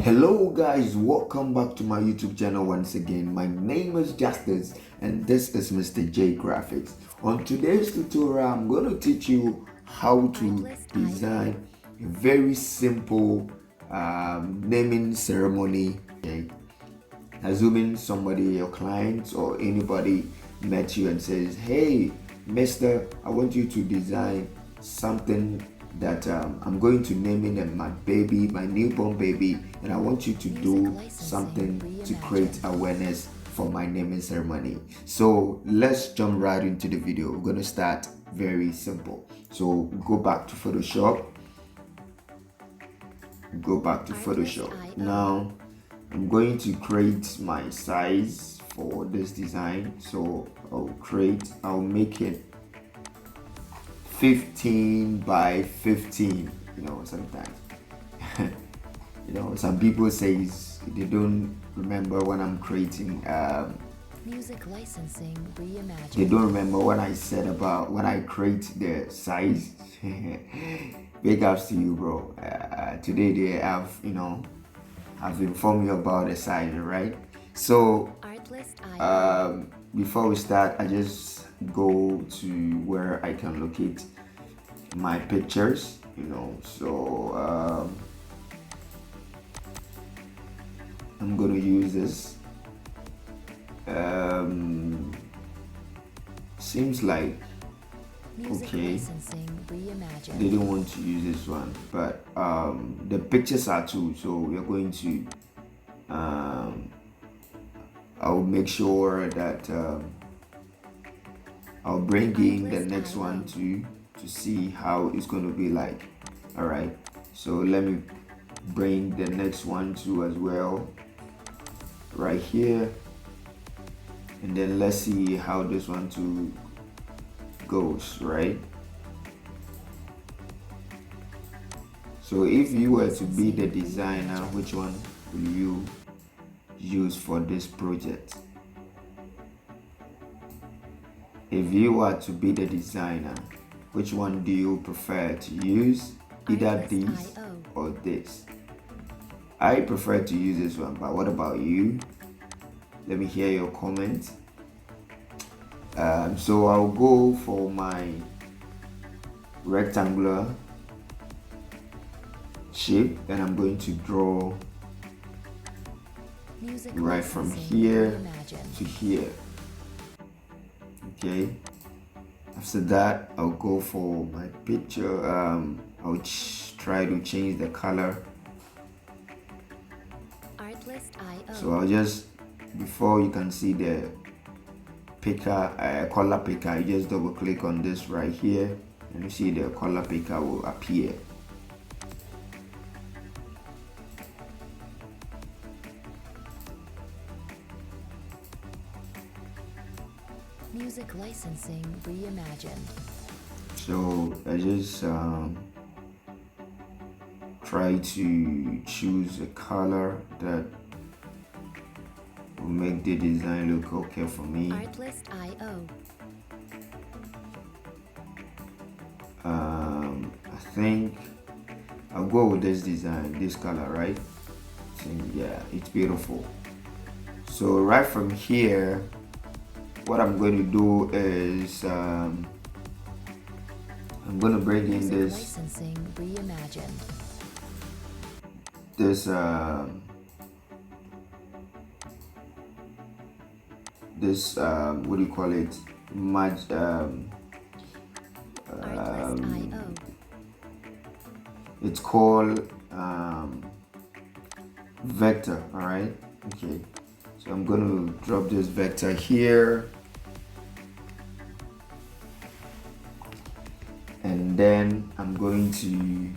Hello guys, welcome back to my YouTube channel once again. My name is Justice and this is Mr. J Graphics. On today's tutorial, I'm going to teach you how to design a very simple naming ceremony. Okay? Assuming somebody, your client or anybody met you and says, hey mister, I want you to design something that I'm going to name it my baby, my newborn baby, and I want you to do something to create awareness for my naming ceremony. So let's jump right into the video. We're going to start very simple. So go back to Photoshop. Now I'm going to create my size for this design. So I'll make it 15 by 15. Sometimes some people say they don't remember when I'm creating music licensing reimagined. They don't remember what I said about when I create the size. Big ups to you, bro. Today they have have informed you about the size, right? So before we start, I just go to where I can locate my pictures, so I'm gonna use this. Seems like okay, they didn't want to use this one, but the pictures are two, so we're going to I'll make sure that I'll bring in the next one to see how it's going to be like. All right, so let me bring the next one too as well right here, and then let's see how this one too goes, right? So if you were to be the designer, which one will you use for this project? If you were to be the designer, which one do you prefer to use? Either this or this? I prefer to use this one, but what about you? Let me hear your comments. So I'll go for my rectangular shape, and I'm going to draw right from here to here. Okay, after that I'll go for my picture. I'll try to change the color. So I'll just, before you can see the picker, color picker, you just double click on this right here and you see the color picker will appear. Music licensing reimagined. So I just try to choose a color that will make the design look okay for me. I think I'll go with this design, this color, right? So yeah, it's beautiful. So right from here, what I'm going to do is I'm going to bring in this what do you call it, it's called vector. All right, okay, so I'm going to drop this vector here, and then I'm going to,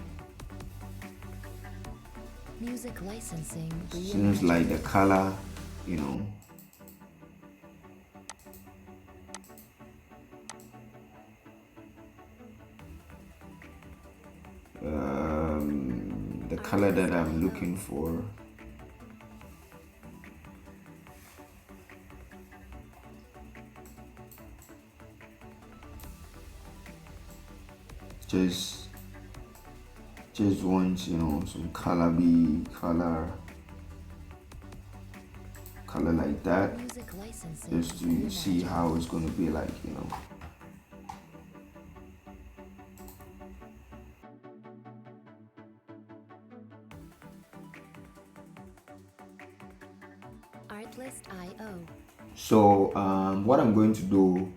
music licensing seems like the color, the color that I'm looking for. Just want some color color like that, Music licensing just to see reimagined. how it's going to be like, Artlist.io. So what I'm going to do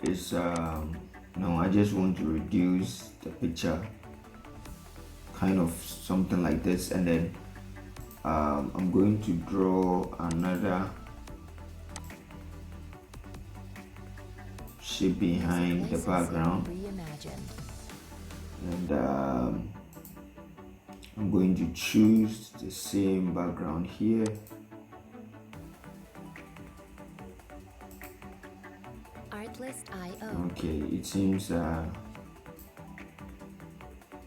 is I just want to reduce the picture, kind of something like this, and then I'm going to draw another shape behind the background, Reimagined. and I'm going to choose the same background here. Artlist.io. Okay, it seems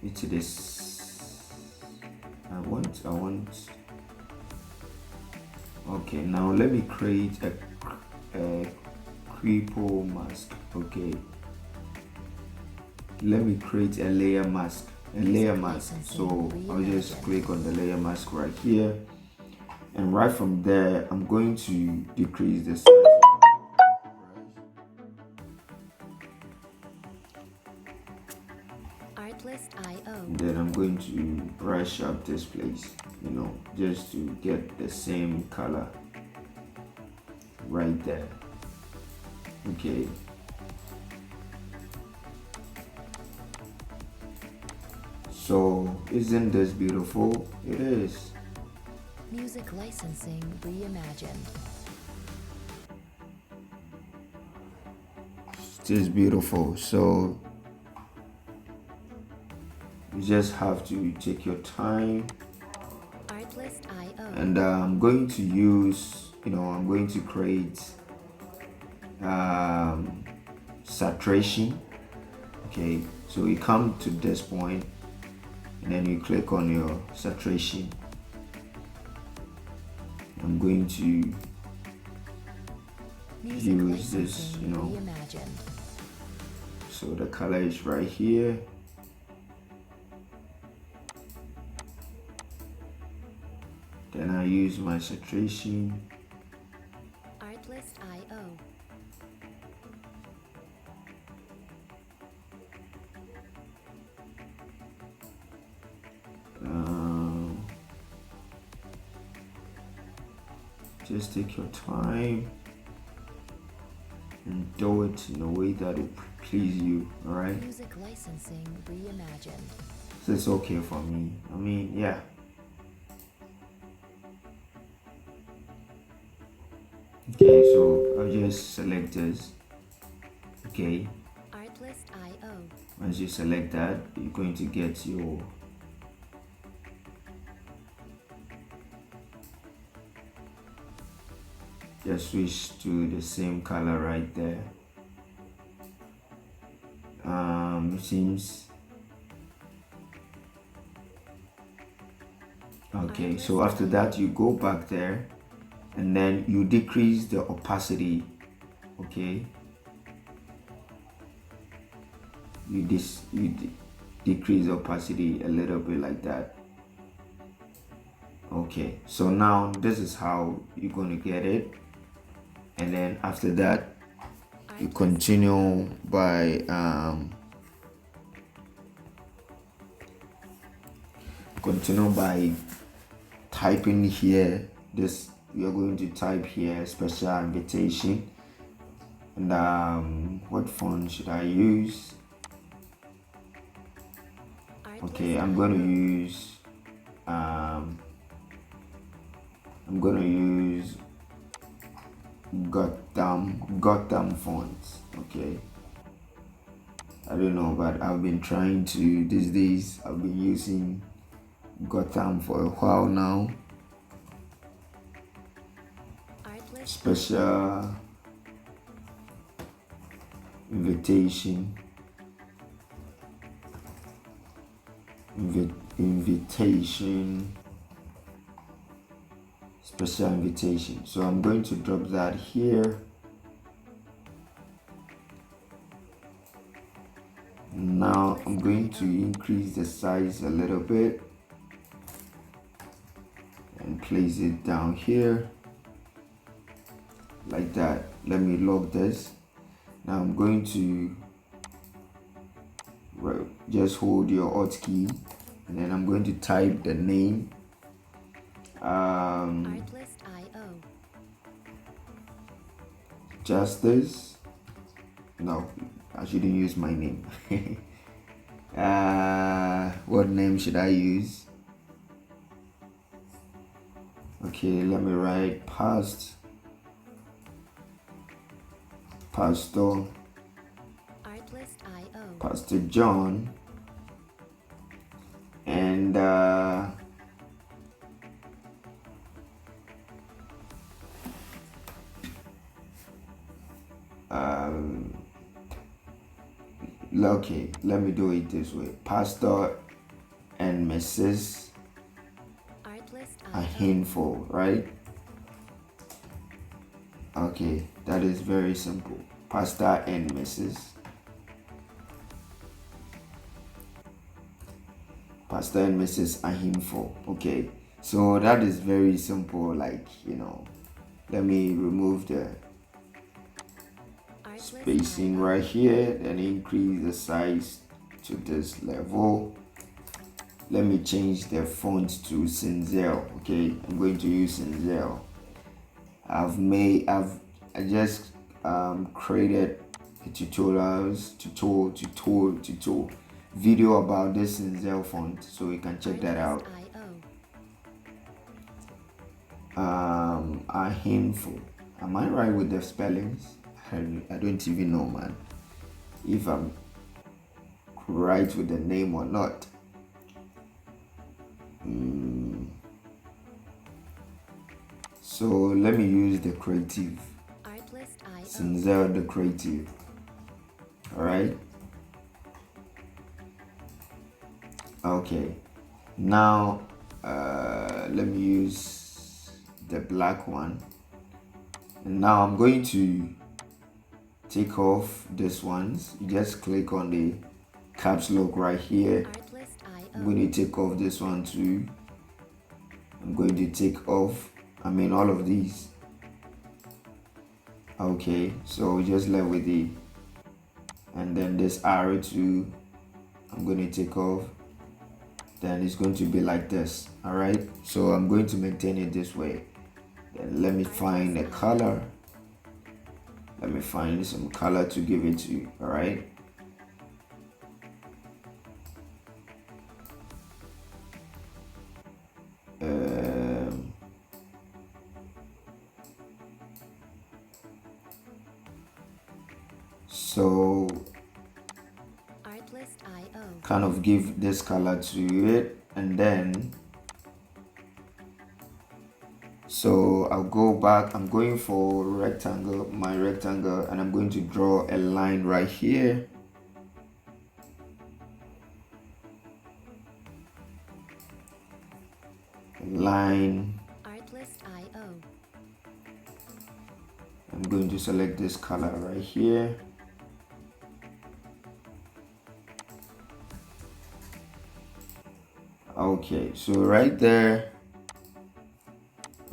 it's this. I want. Okay, now let me create a creepo mask. Okay, let me create a layer mask. So I'll just click on the layer mask right here, and right from there I'm going to decrease the size of the brush. Artlist.io. Then I'm going to brush up this place, just to get the same color right there. Okay. So isn't this beautiful? It is. Music licensing reimagined. It is beautiful. So you just have to take your time. Artlist.io. And I'm going to use, I'm going to create saturation. Okay, so you come to this point and then you click on your saturation. I'm going to Music use this, licensing reimagined. so the color is right here. Then I use my saturation. Artlist.io. Just take your time and do it in a way that it please you. All right. Music licensing reimagined. So it's okay for me. I mean, yeah. Okay, so I'll just select this. Okay. Artlist.io. Once you select that, you're going to get your just switch to the same color right there. It seems okay. So after that, you go back there and then you decrease the opacity. Okay, you decrease opacity a little bit like that. Okay, so now this is how you're going to get it, and then after that you continue by typing here. This you're going to type here special invitation, and what font should I use? Okay, I'm going to use Gotham fonts. Okay, I don't know, but I've been trying to these days. I've been using Gotham for a while now. Special invitation. Special invitation. So I'm going to drop that here. Now I'm going to increase the size a little bit and place it down here. like that. Let me log this. Now I'm going to just hold your Alt key, and then I'm going to type the name. Artlist.io. Justice. No, I shouldn't use my name. What name should I use? Okay, let me write Pastor Artlist.io. Pastor John, and okay, let me do it this way. Pastor and Mrs. Artlist.io. Ahinfo, right? Okay, that is very simple. Pastor and Mrs. Pastor and Mrs. Ahinfo. Okay, so that is very simple. Like, let me remove the spacing right here, then increase the size to this level. Let me change the font to Sinzel. Okay, I'm going to use Sinzel. I just created a tutorial video about this Sinzel font, so you can check that out. Ahinfo. Am I right with the spellings? I don't even know, man, if I'm right with the name or not. So let me use the creative. Sinzel the creative. Alright. Okay. Now let me use the black one. And now I'm going to take off this ones. You just click on the caps lock right here. I'm going to take off this one too. I'm going to take off all of these. Okay, so just left with the, and then this arrow too, I'm going to take off. Then it's going to be like this. All right, so I'm going to maintain it this way. Then let me find a color. Let me find some color to give it to you. All right. So kind of give this color to it, and then so I'll go back. I'm going for rectangle, my rectangle, and I'm going to draw a line right here. Line. I'm going to select this color right here. Okay, so right there,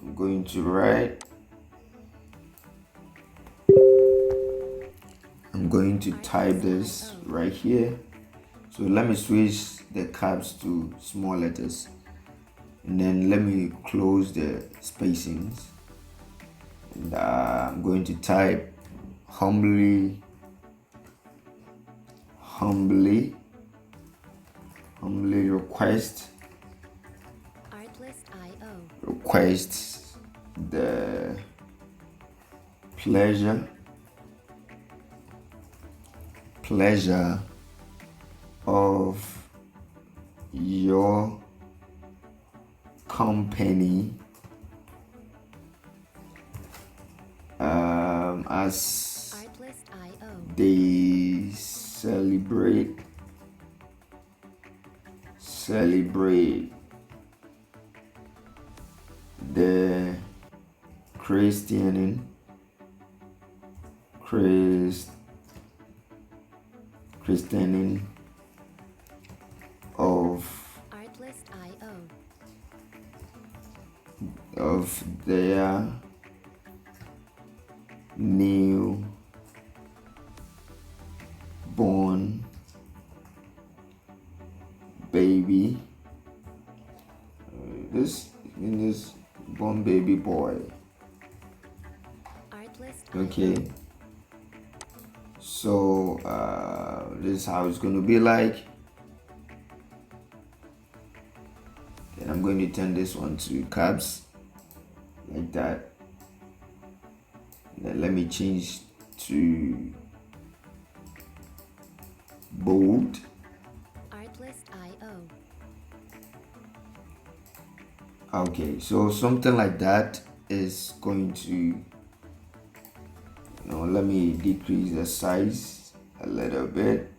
I'm going to write. I'm going to type this right here. So let me switch the caps to small letters. And then let me close the spacings. And I'm going to type humbly request the pleasure of your company as they celebrate the christening of their new born baby. This born baby boy. Okay. So this is how it's going to be like. Then I'm going to turn this one to caps like that. Then let me change to bold. Okay, so something like that is going to, let me decrease the size a little bit.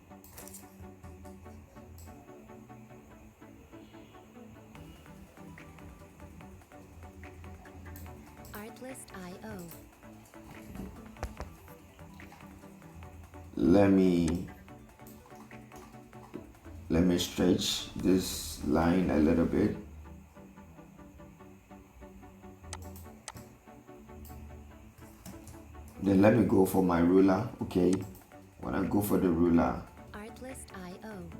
Let me stretch this line a little bit. Then let me go for my ruler. Okay, when I go for the ruler,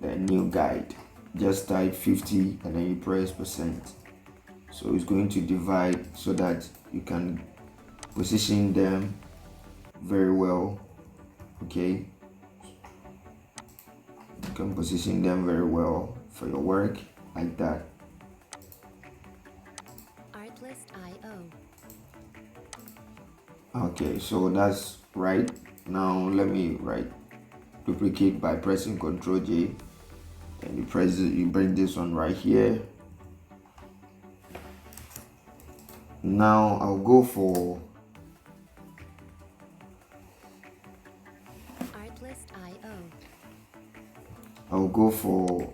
the new guide, just type 50 and then you press %. So it's going to divide so that you can position them very well. Okay, you can position them very well for your work like that. Okay, so that's right. Now let me duplicate by pressing Ctrl J, and you bring this one right here. Now I'll go for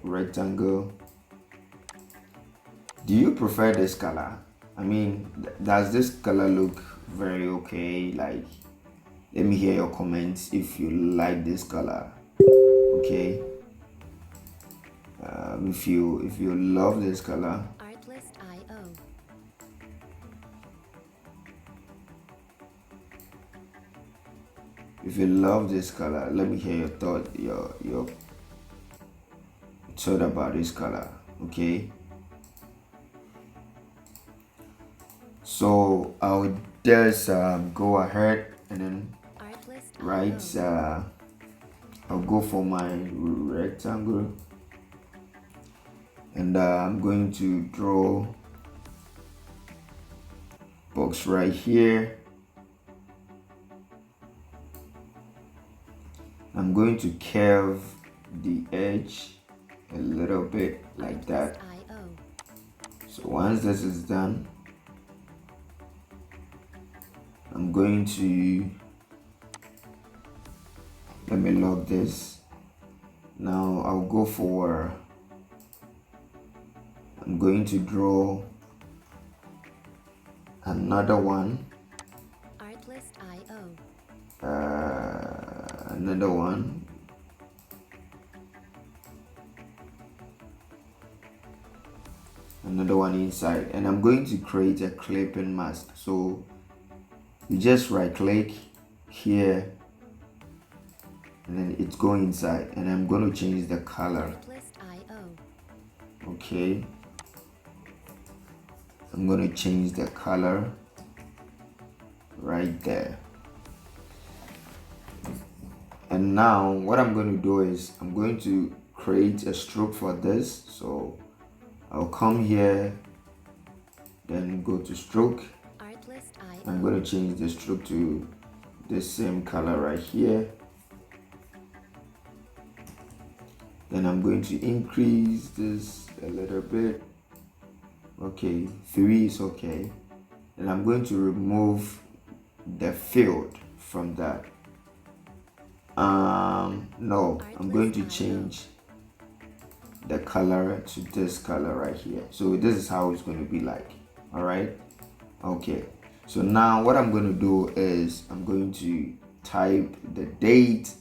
rectangle. Do you prefer this color? I mean, does this color look very okay? Like, let me hear your comments if you like this color. Okay, if you love this color. If you love this color, let me hear your thought about this color. Okay, so I'll just go ahead and then I'll go for my rectangle, and I'm going to draw box right here. I'm going to curve the edge a little bit like that. So once this is done, I'm going to let me lock this. Now I'll go for, I'm going to draw another one. Another one. Another one inside, and I'm going to create a clipping mask. So you just right click here, and then it's going inside, and I'm going to change the color. Okay, I'm going to change the color right there. And now what I'm going to do is I'm going to create a stroke for this. So I'll come here, then go to stroke. I'm going to change the stroke to the same color right here. Then I'm going to increase this a little bit. Okay, 3 is okay. And I'm going to remove the field from that. No, I'm going to change the color to this color right here. So this is how it's going to be like. All right. Okay, so now what I'm going to do is I'm going to type the date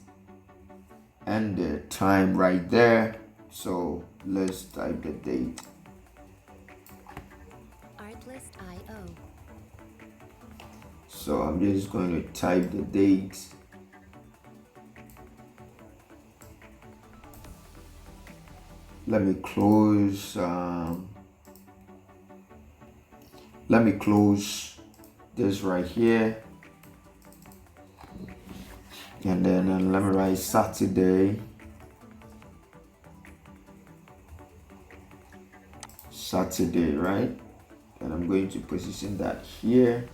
and the time right there. So let's type the date. So I'm just going to type the date. Let me close this right here, and then let me write Saturday, right? And I'm going to position that here.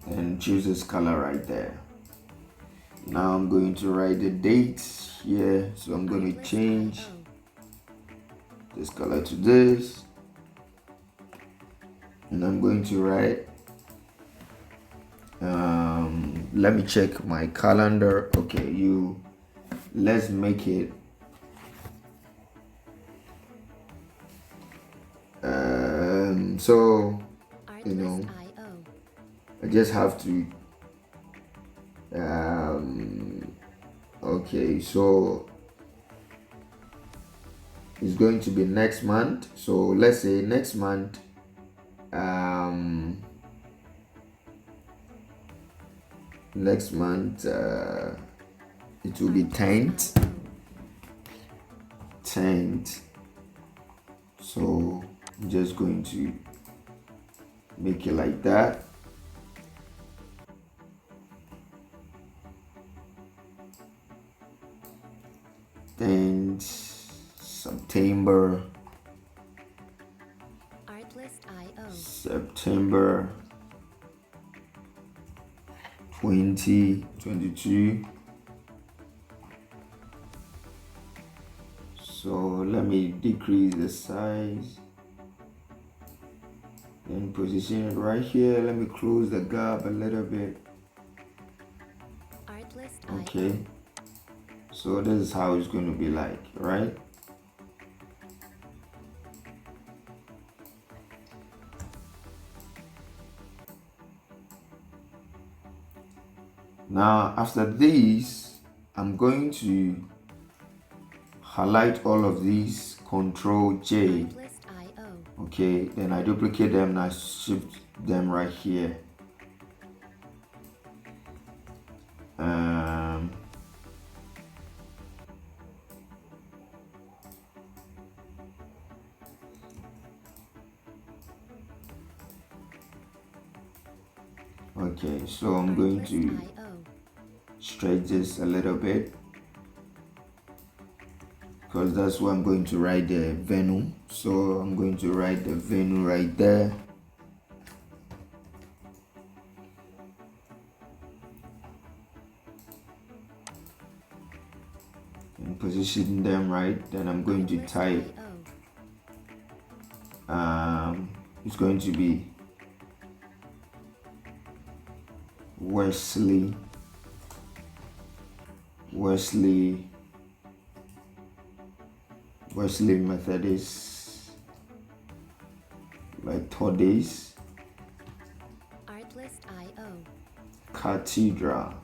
And choose this color right there. Now I'm going to write the dates here. So I'm going to change this color to this. And I'm going to write, let me check my calendar. Okay, let's make it, so, I just have to, okay, so it's going to be next month. So let's say next month, it will be 10th. So I'm just going to make it like that. Then September 2022. So let me decrease the size and position it right here. Let me close the gap a little bit. Okay, so this is how it's going to be like, right? Now after this, I'm going to highlight all of these, Control J. Okay, then I duplicate them and I shift them right here. Okay, so I'm going to stretch this a little bit, because that's where I'm going to write the venue. So I'm going to write the venue right there. And position them right. Then I'm going to type, it's going to be Wesley Methodist, like Thursdays, Cathedral,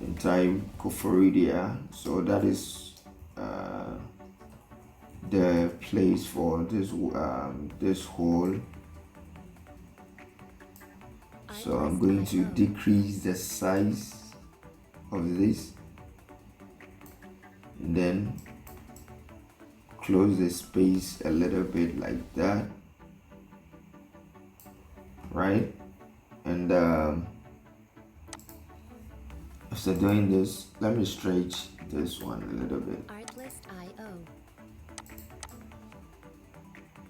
in time Koforidia. So that is the place for this hole. So I'm going to decrease the size of this, and then close the space a little bit like that, right? And after doing this, let me stretch this one a little bit.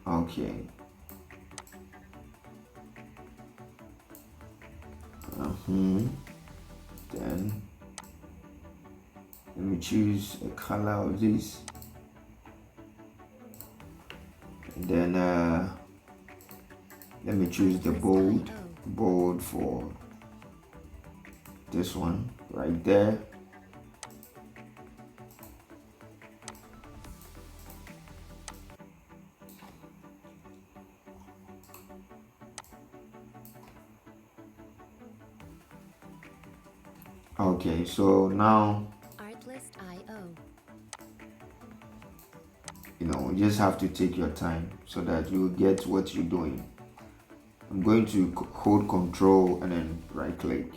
Okay. Then let me choose a color of this, and then let me choose the bold for this one right there. Okay, so now you just have to take your time so that you get what you're doing. I'm going to hold Control and then right click,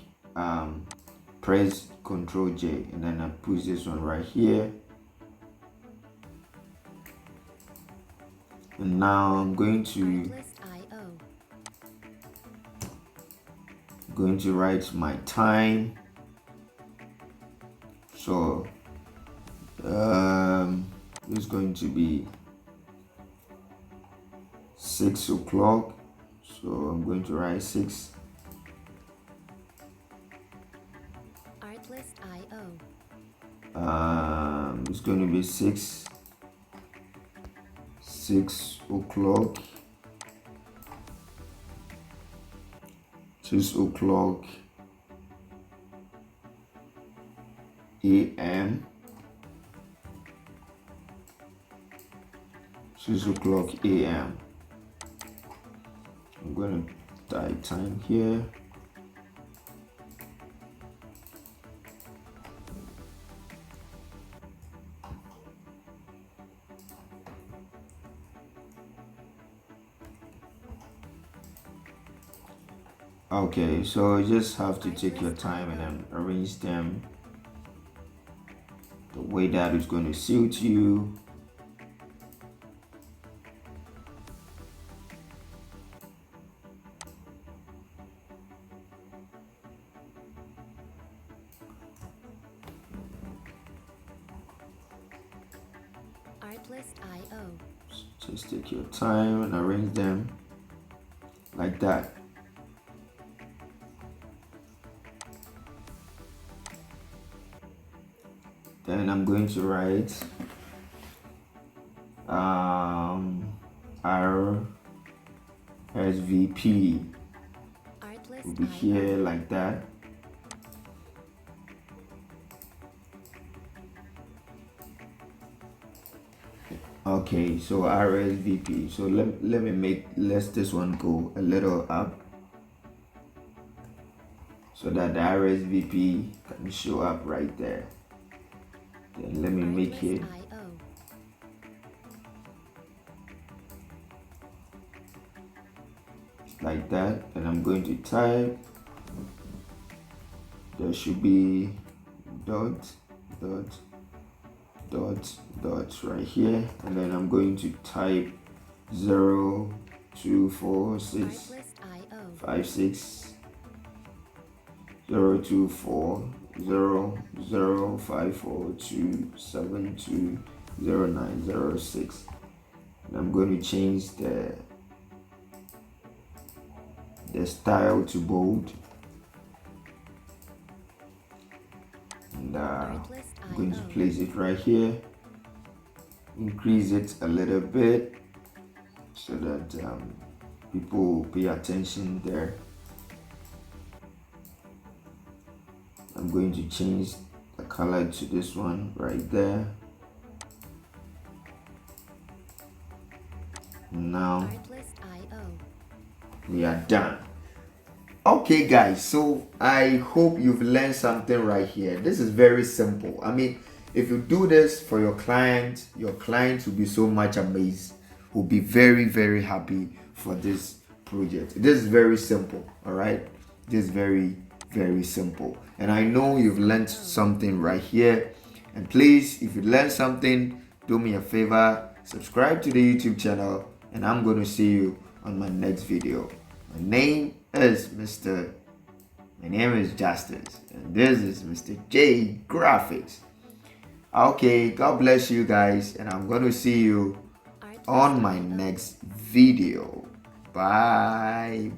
press Control J, and then I push this one right here. And now I'm going to write my time. So it's going to be 6 o'clock. So I'm going to write 6. It's going to be 6 o'clock. 6 o'clock a.m. 6 o'clock a.m. I'm going to type time here. Okay, so you just have to take your time and then arrange them the way that is going to suit you. Just take your time and arrange them like that. Then I'm going to write RSVP will be here like that. Okay, so RSVP. So let me let this one go a little up so that the RSVP can show up right there. Then let me make it like that, and I'm going to type. There should be dot right here, and then I'm going to type 0246 56 024 0054 2720906. And I'm going to change the style to bold, and I'm going to place it right here, increase it a little bit so that people pay attention there. I'm going to change the color to this one right there. Now we are done. Okay guys, so I hope you've learned something right here. This is very simple. I mean, if you do this for your client will be so much amazed, will be very, very happy for this project. This is very simple. All right, this is very, very simple, and I know you've learned something right here. And please, if you learned something, do me a favor, subscribe to the YouTube channel, and I'm going to see you on my next video. My name is Justice, and this is Mr. J Graphics. Okay, God bless you guys, and I'm going to see you on my next video. Bye.